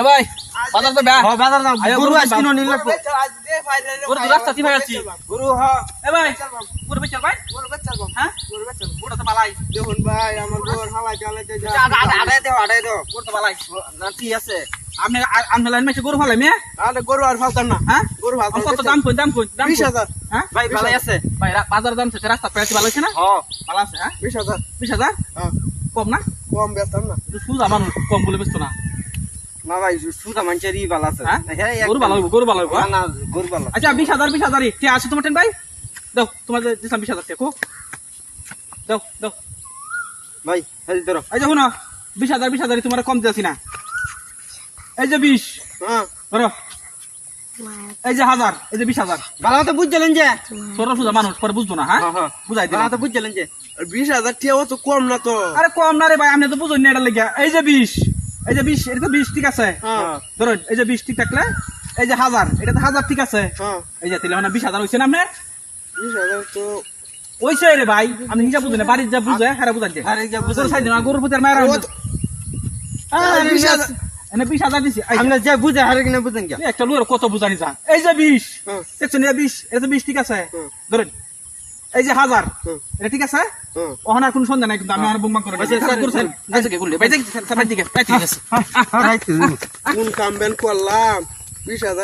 ভাই বাজার তো ব্যাগ বাজার দাম গরু আজ কিনো নিল গরু রাস্তা কি ভাইছি গরু হ এ ভাই গরু বেচার ভাই গরু বেচার হ্যাঁ গরু বেচার গরু তো বালাই দেখুন ভাই আমার গরু হালাই চালাইতে যা আড়াই দাও গরু তো বালাই না ঠিক আছে আপনি আপনি লাইন মেসে গরু ফালাই মে আরে গরু আর ফালতাম না হ্যাঁ গরু ফালতাম কত দাম কই 20,000 হ্যাঁ ভাই ভালো আছে ভাই বাজার দাম শেষে রাস্তা পেয়েছি ভালো আছে না হ্যাঁ ভালো আছে হ্যাঁ 20,000 20,000 হ্যাঁ কম না কম বেচতাম না সুদা মানুষ কম বলে বেচতো না না ভাই সুদা মানুষেরই ভালো আছে হ্যাঁ গরু ভালো হইব গরু ভালো হইব না গরু ভালো আচ্ছা 20,000 কে আছে তোমার টেন ভাই দাও তোমার দিলাম 20,000 টাকা দাও দাও ভাই এই ধরো এই দেখো না 20,000 তোমার কম দিয়েছি না এই যে 20 হ্যাঁ ধরো এই যে 1000 এই যে 20,000 ভালো তো বুঝছিলেন যে ছোট সুদা মানুষ পরে বুঝবো না হ্যাঁ বুঝাই দিলাম ভালো তো বুঝছিলেন যে 20,000 টাকাও তো কম না তো আরে কম না রে ভাই আপনি তো বুঝুন না এটা লেগে এই যে 20 এই যে 20 এটা তো 20 ঠিক আছে হ্যাঁ ধরুন এই যে 20 ঠিক থাকলে এই যে 1000 এটা তো 1000 ঠিক আছে হ্যাঁ এই যে তাহলে মানে 20,000 হইছে না আপনার 20,000 তো ওইছে রে ভাই আমি হিসাব বুঝি না বাড়ির যা বুঝে হারা বুঝাই দে আরে যা বুঝো বুঝার সাইড না গরুর প্রতি মারা আরে 20,000 এনে 20,000 দিছি আমরা যা বুঝে হারে কিনা বুঝেন কি একটা লোর কত বুঝানি যা এই যে 20 হ্যাঁ দেখছেন এই 20 এটা তো 20 ঠিক আছে হুম। ধরুন এই যে 1000 হুম। এটা ঠিক আছে হুম। ওখানে আর কোনো সন্দেহ নাই কিন্তু আমি আর বুমবাং করে আচ্ছা, স্যার, করছেন আচ্ছা কে বললে ভাই দেখি স্যার দিকে ঠিক আছে কোন কাম বেন করলাম 20,000